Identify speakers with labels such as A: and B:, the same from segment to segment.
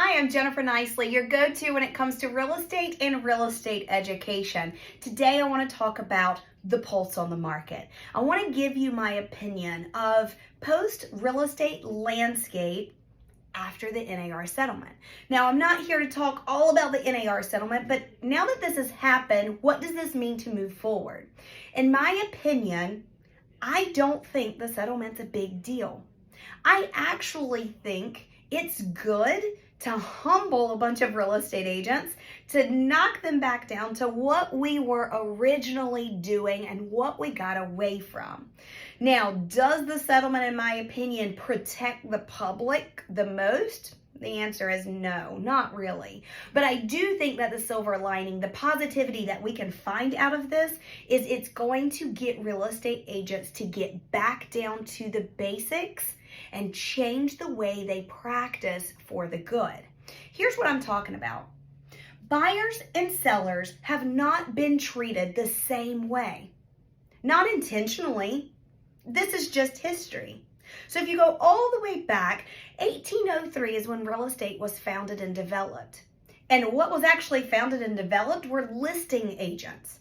A: Hi, I'm Jennifer Nicely, your go-to when it comes to real estate and real estate education. Today I want to talk about the pulse on the market. I want to give you my opinion of post-real estate landscape after the NAR settlement. Now, I'm not here to talk all about the NAR settlement, but now that this has happened, what does this mean to move forward? In my opinion, I don't think the settlement's a big deal. I actually think it's good to humble a bunch of real estate agents, to knock them back down to what we were originally doing and what we got away from. Now, does the settlement, in my opinion, protect the public the most? The answer is no, not really. But I do think that the silver lining, the positivity that we can find out of this, is it's going to get real estate agents to get back down to the basics and change the way they practice for the good. Here's what I'm talking about. Buyers and sellers have not been treated the same way. Not intentionally. This is just history. So if you go all the way back, 1803 is when real estate was founded and developed. And what was actually founded and developed were listing agents.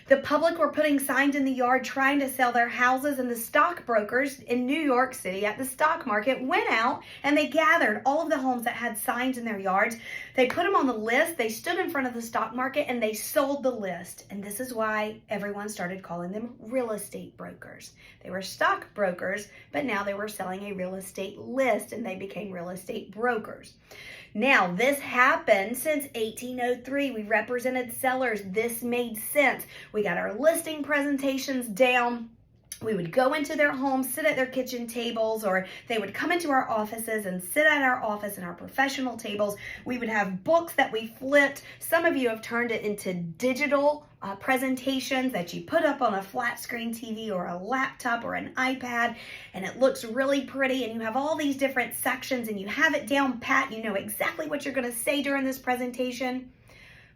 A: The public were putting signs in the yard trying to sell their houses, and the stockbrokers in New York City at the stock market went out and they gathered all of the homes that had signs in their yards. They put them on the list, they stood in front of the stock market, and they sold the list. And this is why everyone started calling them real estate brokers. They were stockbrokers, but now they were selling a real estate list and they became real estate brokers. Now, this happened since 1803. We represented sellers. This made sense. We got our listing presentations down. We would go into their homes, sit at their kitchen tables, or they would come into our offices and sit at our office in our professional tables. We would have books that we flipped. Some of you have turned it into digital presentations that you put up on a flat screen TV or a laptop or an iPad, and it looks really pretty, and you have all these different sections and you have it down pat. You know exactly what you're going to say during this presentation.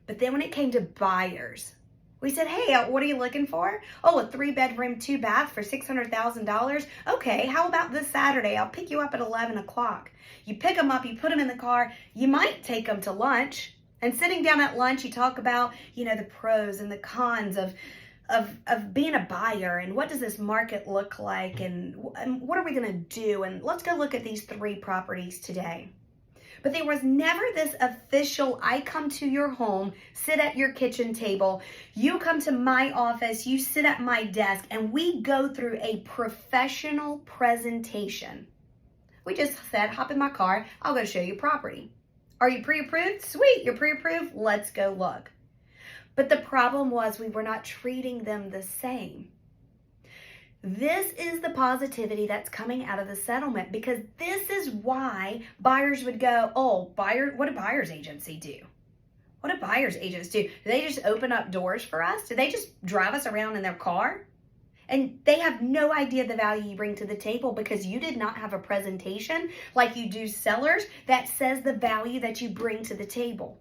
A: But then when it came to buyers, we said, hey, what are you looking for? Oh, a 3-bedroom, 2-bath for $600,000. Okay, how about this Saturday? I'll pick you up at 11 o'clock. You pick them up, you put them in the car. You might take them to lunch. And sitting down at lunch, you talk about, the pros and the cons of being a buyer, and what does this market look like, and what are we going to do? And let's go look at these 3 properties today. But there was never this official, I come to your home, sit at your kitchen table, you come to my office, you sit at my desk, and we go through a professional presentation. We just said, hop in my car, I'll go show you property. Are you pre-approved? Sweet, you're pre-approved, let's go look. But the problem was we were not treating them the same. This is the positivity that's coming out of the settlement, because this is why buyers would go, what do buyer's agency do? What do buyer's agents do? Do they just open up doors for us? Do they just drive us around in their car? And they have no idea the value you bring to the table, because you did not have a presentation like you do sellers that says the value that you bring to the table.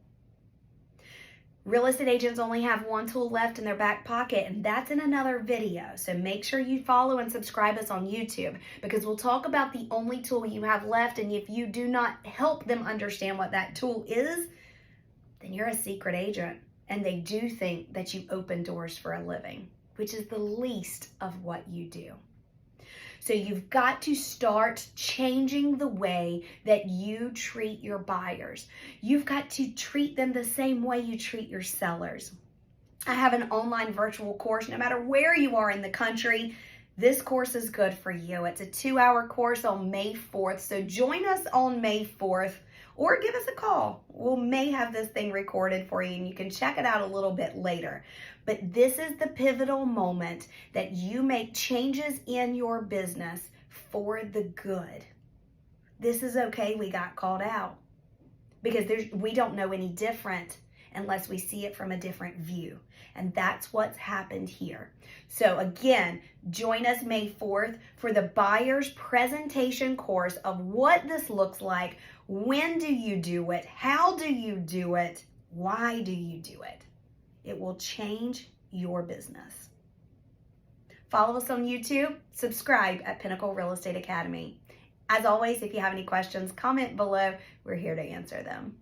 A: Real estate agents only have one tool left in their back pocket, and that's in another video. So make sure you follow and subscribe us on YouTube, because we'll talk about the only tool you have left. And if you do not help them understand what that tool is, then you're a secret agent, and they do think that you open doors for a living, which is the least of what you do. So you've got to start changing the way that you treat your buyers. You've got to treat them the same way you treat your sellers. I have an online virtual course. No matter where you are in the country, this course is good for you. It's a 2-hour course on May 4th. So join us on May 4th. Or give us a call. We may have this thing recorded for you, and you can check it out a little bit later. But this is the pivotal moment that you make changes in your business for the good. This is okay, we got called out, because we don't know any different unless we see it from a different view. And that's what's happened here. So again, join us May 4th for the buyer's presentation course of what this looks like. When do you do it? How do you do it? Why do you do it? It will change your business. Follow us on YouTube, subscribe at Pinnacle Real Estate Academy. As always, if you have any questions, comment below. We're here to answer them.